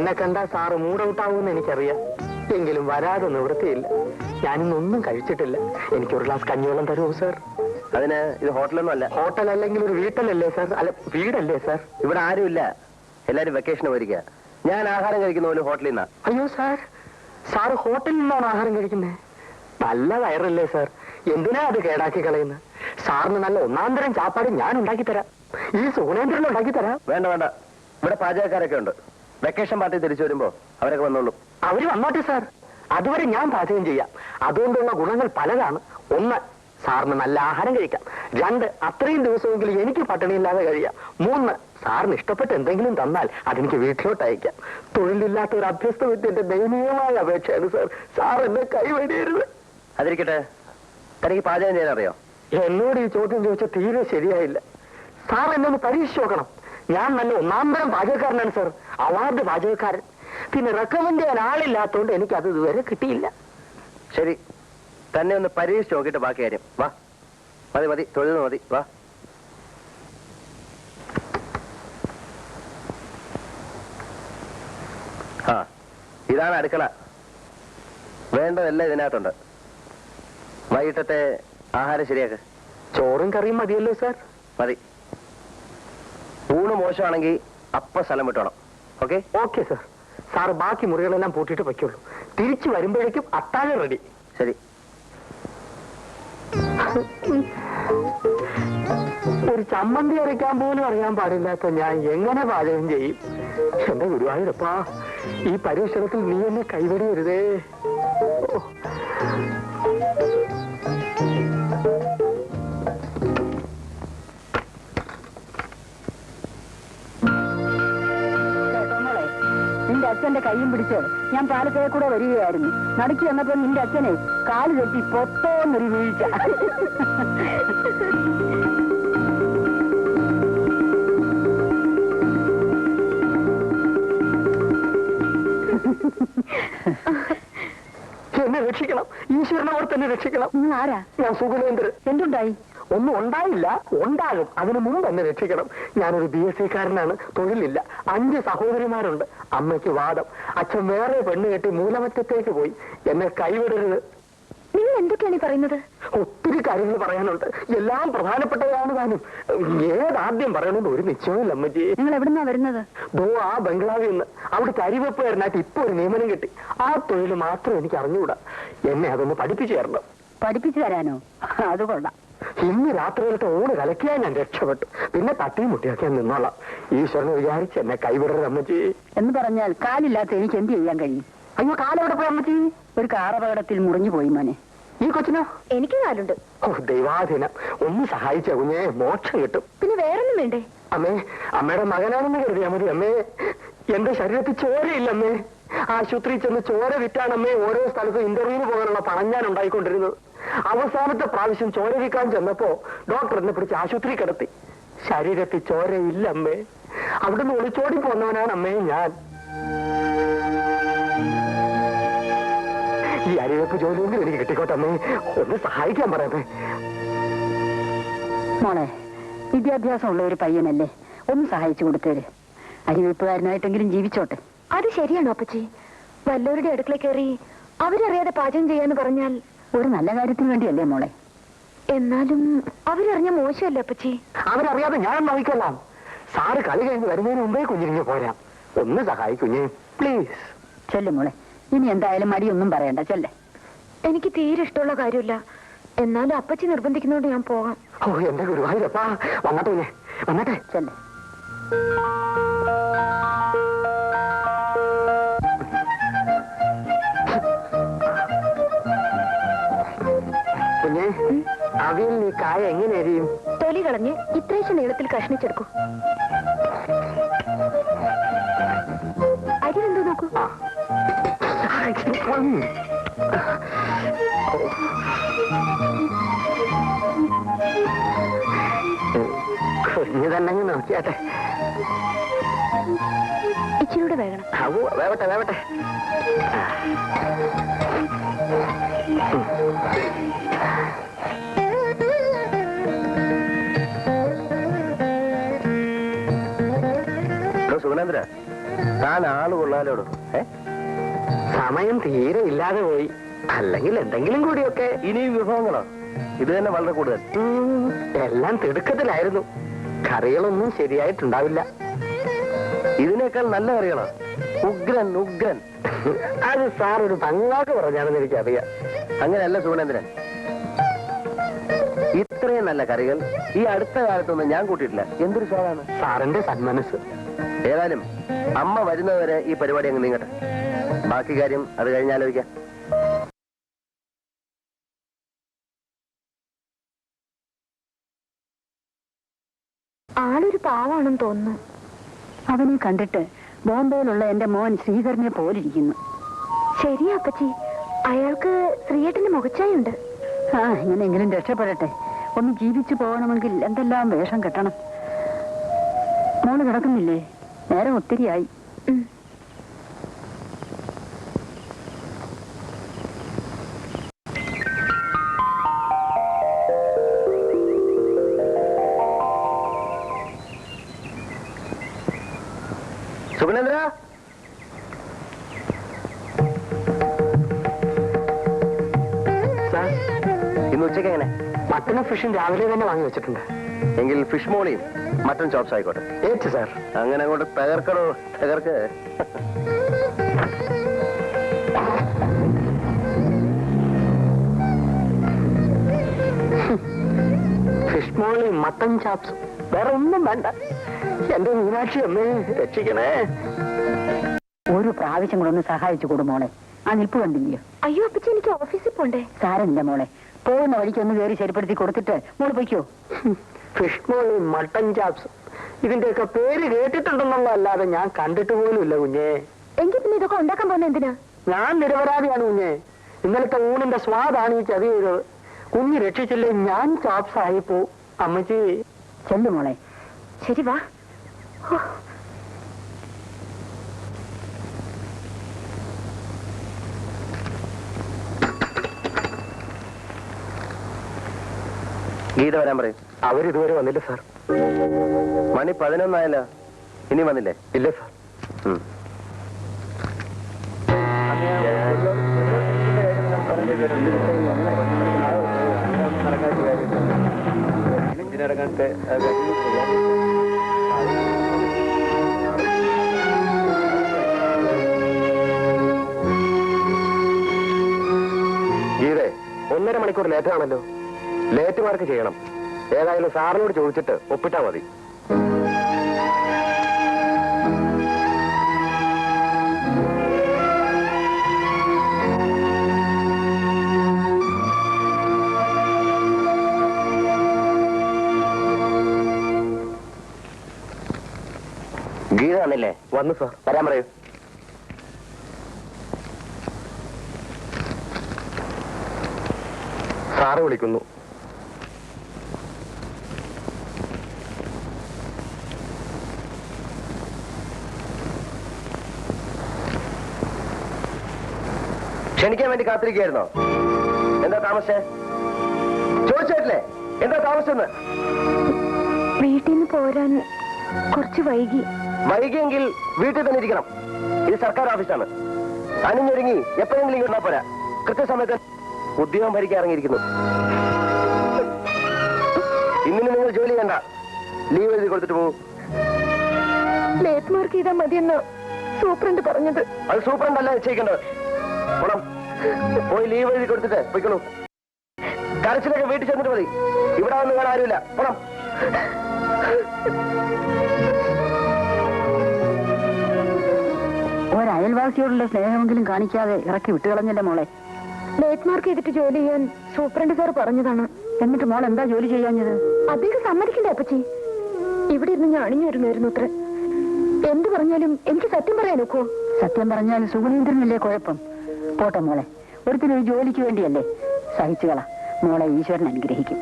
എന്നെ കണ്ടാ സാറ് മൂഡൌട്ടാവുമെന്ന് എനിക്കറിയാം. എങ്കിലും വരാതെ നിവൃത്തിയില്ല. ഞാനിന്നൊന്നും കഴിച്ചിട്ടില്ല. എനിക്കൊരു ഗ്ലാസ് കഞ്ഞിവെള്ളം തരുമോ സാർ? അതിന് ഇത് ഹോട്ടലൊന്നും അല്ല. ഹോട്ടൽ അല്ലെങ്കിൽ ഒരു വീട്ടലല്ലേ സാർ? അല്ല, വീടല്ലേ സാർ? ഇവിടെ ആരുമില്ല, എല്ലാരും വെക്കേഷന് പോയിരിക്കുക. ഞാൻ ആഹാരം കഴിക്കുന്ന പോലെ ഹോട്ടലിൽ നിന്നാ. അയ്യോ സാർ, സാറ് ഹോട്ടലിൽ നിന്നാണ് ആഹാരം കഴിക്കുന്നത്? നല്ല വയറല്ലേ സാർ? എന്തിനാ അത് കേടാക്കി കളയുന്നത്? സാറിന് നല്ല ഒന്നാന്തരം ചാപ്പാട് ഞാൻ ഉണ്ടാക്കി തരാം. ഈ സുഗുണേന്ദ്രൻ ഉണ്ടാക്കി തരാം. വേണ്ട വേണ്ട, ഇവിടെ പാചകക്കാരൊക്കെ ഉണ്ട്. വെക്കേഷൻ പാർട്ടി തിരിച്ചു വരുമ്പോ അവരൊക്കെ വന്നോളൂ. അവര് വന്നോട്ടെ സാർ, അതുവരെ ഞാൻ പാചകം ചെയ്യാം. അതുകൊണ്ടുള്ള ഗുണങ്ങൾ പലതാണ്. ഒന്ന്, സാറിന് നല്ല ആഹാരം കഴിക്കാം. രണ്ട്, അത്രയും ദിവസമെങ്കിലും എനിക്ക് പട്ടിണിയില്ലാതെ കഴിയാം. മൂന്ന്, സാറിന് ഇഷ്ടപ്പെട്ട എന്തെങ്കിലും തന്നാൽ അതെനിക്ക് വീട്ടിലോട്ട് അയക്കാം. തൊഴിലില്ലാത്ത ഒരു അഭ്യസ്ത വിദ്യന്റെ ദയനീയമായ അപേക്ഷയാണ് സാർ. സാർ എന്നെ കൈവടിയരുത്. അതിരിക്കട്ടെ, തനിക്ക് പാചകം ചെയ്യാൻ അറിയോ? എന്നോട് ഈ ചോദ്യം ചോദിച്ചാൽ തീരെ ശരിയായില്ല. സാർ എന്നെ ഒന്ന് പരീക്ഷിച്ച് നോക്കണം. ഞാൻ നല്ല ഒന്നാന്തരം പാചകക്കാരനാണ് സാർ, അവാർഡ് പാചകക്കാരൻ. പിന്നെ റെക്കമെൻഡ് ചെയ്യാൻ ആളില്ലാത്തതുകൊണ്ട് എനിക്ക് അത് ഇതുവരെ കിട്ടിയില്ല. ശരി, തന്നെ ഒന്ന് പരീക്ഷിച്ച് നോക്കിയിട്ട് ബാക്കി കാര്യം. വാ, മതി മതി, തൊഴിൽ മതി, വാ. ആ, ഇതാണ് അടുക്കള. വേണ്ടതെല്ലാം ഇതിനകത്തുണ്ട്. വൈകിട്ടത്തെ ആഹാരം ശരിയാക്ക്. ചോറും കറിയും മതിയല്ലോ സാർ? മതി. ഊണ് മോശമാണെങ്കിൽ അപ്പ സ്ഥലം വിട്ടോണം. ഓക്കെ? Okay sir. സാറ് ബാക്കി മുറികളെല്ലാം പൂട്ടിയിട്ട് വയ്ക്കുള്ളൂ. തിരിച്ചു വരുമ്പോഴേക്കും അത്താഴം റെഡി. ശരി. ഒരു ചമ്മന്തി അരയ്ക്കാൻ പോലും അറിയാൻ പാടില്ലാത്ത ഞാൻ എങ്ങനെ പാചകം ചെയ്യും? എന്റെ ഗുരുവായൂരപ്പാ, ഈ പരീക്ഷണത്തിൽ നീ എന്നെ കൈവടിയരുതേ. നിന്റെ അച്ഛന്റെ കൈയും പിടിച്ച് ഞാൻ പാലക്കയെ കൂടെ വരികയായിരുന്നു. നടുക്കി വന്നപ്പോ നിന്റെ അച്ഛനെ കാല് തെറ്റി പൊത്തോന്നൊരു വീഴ്ച. എന്നെ രക്ഷിക്കണം, ഈശ്വരനെ ഓർത്ത് എന്നെ രക്ഷിക്കണം. നിങ്ങൾ ആരാ? ഞാൻ സുഗുണേന്ദ്രൻ. എന്തുണ്ടായി? ഒന്നും ഉണ്ടായില്ല, ഉണ്ടാകും. അതിനു മുമ്പ് എന്നെ രക്ഷിക്കണം. ഞാനൊരു BSc കാരനാണ്, തൊഴിലില്ല. 5 സഹോദരിമാരുണ്ട്. അമ്മയ്ക്ക് വാദം. അച്ഛൻ വേറെ പെണ്ണ് കെട്ടി മൂലമറ്റത്തേക്ക് പോയി. എന്നെ കൈവിടരുത്. നിങ്ങൾ എന്തൊക്കെയാണ് പറയുന്നത്? ഒത്തിരി കാര്യങ്ങൾ പറയാനുണ്ട്, എല്ലാം പ്രധാനപ്പെട്ടതാണ്. താനും ഏതാദ്യം പറയണമെന്ന് ഒരു നിശ്ചയമില്ല അമ്മജി. നിങ്ങൾ എവിടുന്നാ വരുന്നത്? ദോ ആ ബംഗ്ലാവിൽ നിന്ന്. അവിടുത്തെ അരിവെപ്പുകാരനായിട്ട് ഇപ്പൊ ഒരു നിയമനം കിട്ടി. ആ തൊഴിൽ മാത്രം എനിക്ക് അറിഞ്ഞുകൂടാ. എന്നെ അതൊന്ന് പഠിപ്പിച്ചു തരണം. പഠിപ്പിച്ചു തരാനോ? അത് കൊള്ളാം. ഇന്ന് രാത്രിയിലത്തെ ഊണ് കലക്കിയാൽ ഞാൻ രക്ഷപ്പെട്ടു. പിന്നെ തട്ടിയും മുട്ടിയൊക്കെ നിന്നോളാം. ഈശ്വരനെ വിചാരിച്ച് എന്നെ കൈവിടരുത് അമ്മച്ചി. എന്ന് പറഞ്ഞാൽ കാലില്ലാത്ത എനിക്ക് എന്ത് ചെയ്യാൻ കഴിയും? അയ്യോ, കാലെവിടെ പോയി അമ്മച്ചി? ഒരു കാറപകടത്തിൽ മുറിഞ്ഞു പോയി മോനെ. ഈ കൊച്ചിനോ? എനിക്ക് കാലുണ്ട്. ഓ ദൈവാധീനം, ഒന്ന് സഹായിച്ച കുഞ്ഞെ, മോക്ഷം കിട്ടും. പിന്നെ വേറൊന്നും വേണ്ടേ? അമ്മേ, അമ്മയുടെ മകനാണെന്ന് കരുതിയാ മതി അമ്മേ. എന്റെ ശരീരത്തിൽ ചോരയില്ല അമ്മേ. ആശുപത്രിയിൽ ചെന്ന് ചോര വിറ്റാണ് അമ്മേ ഓരോ സ്ഥലത്തും ഇന്റർവ്യൂവിന് പോകാനുള്ള പണം ഞാൻ ഉണ്ടായിക്കൊണ്ടിരുന്നത്. അവസാനത്തെ പ്രാവശ്യം ചോര വിൽക്കാൻ ചെന്നപ്പോ ഡോക്ടർ എന്നെ പിടിച്ച് ആശുപത്രി കിടത്തി. ശരീരത്തിൽ ചോരയില്ല അമ്മേ. അവിടുന്ന് ഒളിച്ചോടി പോന്നവനാണ് അമ്മേ ഞാൻ. ഈ അരിവെപ്പ് ജോലിയെങ്കിലും എനിക്ക് കിട്ടിക്കോട്ടെ അമ്മേ. ഒന്ന് സഹായിക്കാൻ പറയണേ. മോളെ, വിദ്യാഭ്യാസമുള്ള ഒരു പയ്യനല്ലേ, ഒന്ന് സഹായിച്ചു കൊടുത്തേര്. അരിവെപ്പുകാരനായിട്ടെങ്കിലും ജീവിച്ചോട്ടെ. അത് ശരിയാണോ അപ്പച്ചി? വല്ലവരുടെ അടുക്കള കയറി അവരറിയാതെ പാചകം ചെയ്യാന്ന് പറഞ്ഞാൽ ഒരു നല്ല കാര്യത്തിന് വേണ്ടിയല്ലേ മോളെ? എന്നാലും അവരറിഞ്ഞ മോശമല്ലേ അപ്പച്ചി? അവരറിയാതെ ഞാൻ നോക്കിക്കൊള്ളാം. സാറ് കളി കഴിഞ്ഞ് വരുന്നതിന് മുമ്പേ കുഞ്ഞിരിഞ്ഞ് പോരാം. ഒന്ന് സഹായിക്കുഞ്ഞേ പ്ലീസ്. ചെല്ലു മോളെ, ഇനി എന്തായാലും മടിയൊന്നും പറയണ്ട, ചെല്ലേ. എനിക്ക് തീരെ ഇഷ്ടമുള്ള കാര്യമില്ല. എന്നാലും അപ്പച്ചി നിർബന്ധിക്കുന്നോണ്ട് ഞാൻ പോകാം. ഓ എന്റെ ഗുരുവായൂരപ്പാ, വന്നട്ടെ കുഞ്ഞേ, വന്നട്ടെ. ചെല്ലേ. കുഞ്ഞേ, അവിൽ നീ കായ എങ്ങനെ എരിയും? തൊലി കളഞ്ഞ് ഇത്രേശം നീളത്തിൽ കഷ്ണിച്ചെടുക്കൂ. അരി എന്തോ നോക്കൂ. കുഞ്ഞു തന്നെ നോക്കിയാട്ടെ. ഇച്ചിരൂടെ വേകണം. വേവട്ടെ വേവട്ടെ. സുഗുണേന്ദ്ര, താൻ ആള് കൊള്ളാലോടോ. സമയം തീരെ ഇല്ലാതെ പോയി. അല്ലെങ്കിൽ എന്തെങ്കിലും കൂടിയൊക്കെ. ഇനിയും വിഭവങ്ങളോ? ഇത് തന്നെ വളരെ കൂടുതൽ. എല്ലാം തിടുക്കത്തിലായിരുന്നു. കറികളൊന്നും ശരിയായിട്ടുണ്ടാവില്ല. ഇതിനേക്കാൾ നല്ല കറികളോ? ഉഗ്രൻ ഉഗ്രൻ. അത് സാർ ഒരു തങ്ങാക്ക് പറഞ്ഞാണെന്ന് എനിക്കറിയാം. അങ്ങനെയല്ല സുഗുണേന്ദ്രൻ, ഇത്രയും നല്ല കറികൾ ഈ അടുത്ത കാലത്തൊന്നും ഞാൻ കൂട്ടിയിട്ടില്ല. എന്തൊരു സ്വാദാണ്. സാറിന്റെ സന്മനസ്. ഏതായാലും അമ്മ വരുന്നവരെ ഈ പരിപാടി അങ്ങ് നീങ്ങട്ടെ. ബാക്കി കാര്യം അത് കഴിഞ്ഞാലോചിക്കാം. ആളൊരു പാവാണെന്ന് തോന്നുന്നു. അവനെ കണ്ടിട്ട് ബോംബെയിലുള്ള എന്റെ മോൻ ശ്രീധരനെ പോലിരിക്കുന്നു. ശരിയാ അപ്പച്ചി, അയാൾക്ക് ശ്രീയേട്ടന്റെ മുഖച്ചായുണ്ട്. എങ്ങനെയെങ്കിലും രക്ഷപ്പെടട്ടെ. ഒന്ന് ജീവിച്ചു പോകണമെങ്കിൽ എന്തെല്ലാം വേഷം കെട്ടണം. മോള് കിടക്കുന്നില്ലേ? നേരം ഒത്തിരിയായി. സുഗുണേന്ദ്ര, സാർ, ഇന്ന് ഉച്ചയ്ക്ക് എങ്ങനെ? മട്ടനും ഫിഷും രാവിലെ തന്നെ വാങ്ങി വെച്ചിട്ടുണ്ട്. എങ്കിൽ ഫിഷ് മോളിയും മട്ടൺ ചോപ്സ് ആയിക്കോട്ടെ. ഏറ്റ് സാർ. അങ്ങനെ അങ്ങോട്ട് തകർക്കണോ? തകർക്ക്. ഫിഷ് മോളി മട്ടൻ ചാപ്സും വേറെ ഒന്നും വേണ്ട. എന്റെ മീനാക്ഷി അമ്മേ രക്ഷിക്കണേ. ഒരു പ്രാവശ്യം കൂടെ ഒന്ന് സഹായിച്ചു കൊടു മോളെ. ആ നിൽപ്പ് കണ്ടില്ലയോ? അയ്യോ അപ്പച്ചി, എനിക്ക് ഓഫീസിൽ പോണ്ടേ. സാരമില്ല മോളെ, പോകുന്ന വഴിക്ക് ഒന്ന് കയറി ശരിപ്പെടുത്തി കൊടുത്തിട്ട് മോള് പൊയ്ക്കോ. ഫിഷ് മോളി മട്ടൻ ചാപ്സും ഇതിന്റെയൊക്കെ പേര് കേട്ടിട്ടുണ്ടെന്നുള്ളതല്ലാതെ ഞാൻ കണ്ടിട്ട് പോലുമില്ല കുഞ്ഞേ. എങ്കിൽ പിന്നെ ഇതൊക്കെ ഉണ്ടാക്കാൻ പോകുന്ന എന്തിനാ? ഞാൻ നിരപരാധിയാണ് കുഞ്ഞേ. ഇന്നലത്തെ ഊണിന്റെ സ്വാദാണ് ഈ ചതി ചെയ്തത്. കുഞ്ഞ് രക്ഷിച്ചില്ലേ ഞാൻ ചാപ്സ് ആയിപ്പോ. അമ്മച്ചി ചെല്ലു മോളെ. ശരി വാ. ഗീത വരാൻ പറയും. അവരിതുവരെ വന്നില്ല സാർ. മണി 11 ആയല്ലോ. ഇനി വന്നില്ലേ? ഇല്ല സാർ. ഗീതേ, 1.5 മണിക്കൂർ ലേറ്റാണല്ലോ. ലേറ്റ് മാർക്ക് ചെയ്യണം. ഏതായാലും സാറിനോട് ചോദിച്ചിട്ട് ഒപ്പിട്ടാ മതി. ഗീത വന്നില്ലേ? വന്നു സാർ. വരാൻ പറയൂ. സാറ് വിളിക്കുന്നു. ക്ഷണിക്കാൻ വേണ്ടി കാത്തിരിക്കുകയായിരുന്നോ? എന്താ താമസേ? ചോദിച്ചിട്ടില്ലേ എന്താ താമസെന്ന്? വീട്ടിൽ നിന്ന് പോരാൻ കുറച്ച് വൈകി. വൈകിയെങ്കിൽ വീട്ടിൽ തന്നെ ഇരിക്കണം. ഇത് സർക്കാർ ഓഫീസാണ്. അണിഞ്ഞൊരുങ്ങി എപ്പോഴെങ്കിലും ഇങ്ങോട്ടാ പോരാ. കൃത്യസമയത്ത് ഉദ്യോഗം ഭരിക്കാൻ ഇറങ്ങിയിരിക്കുന്നു. ഇന്നിന് നിങ്ങൾ ജോലി ചെയ്യണ്ട. ലീവ് എഴുതി കൊടുത്തിട്ട് പോകും. ലേറ്റ് മാർക്ക് ചെയ്താൽ മതിയെന്ന് സൂപ്രണ്ട് പറഞ്ഞത്. അത് സൂപ്രണ്ടല്ല നിശ്ചയിക്കേണ്ടത്. പോണം. പോയി ലീവ് എഴുതി കൊടുത്തിട്ട് പോയിക്കോളൂ. കരച്ചിലൊക്കെ വീട്ടിൽ ചെന്നിട്ട് മതി. ഇവിടെ വന്ന് കാണാൻ ആരുമില്ല. പോണം. ഒരയൽവാസിയോടുള്ള സ്നേഹമെങ്കിലും കാണിക്കാതെ ഇറക്കി വിട്ടുകളഞ്ഞല്ലേ മോളെ. ലേറ്റ് മാർക്ക് ചെയ്തിട്ട് ജോലി ചെയ്യാൻ സൂപ്രണ്ട് സാർ പറഞ്ഞതാണ്. എന്നിട്ട് മോൾ എന്താ ജോലി ചെയ്യാഞ്ഞത്? അദ്ദേഹം സമ്മതിക്കണ്ടേ അപ്പച്ചി? ഇവിടെ ഇരുന്ന് ഞാൻ അണിഞ്ഞിരുന്നായിരുന്നു അത്ര. എന്ത് പറഞ്ഞാലും എനിക്ക് സത്യം പറയാൻ ഒക്കുവോ? സത്യം പറഞ്ഞാൽ സുഗുണേന്ദ്രനല്ലേ കുഴപ്പം? പോട്ടെ മോളെ, ഒരുത്തിനൊരു ജോലിക്ക് വേണ്ടിയല്ലേ. സഹിച്ചുകള മോളെ, ഈശ്വരൻ അനുഗ്രഹിക്കും.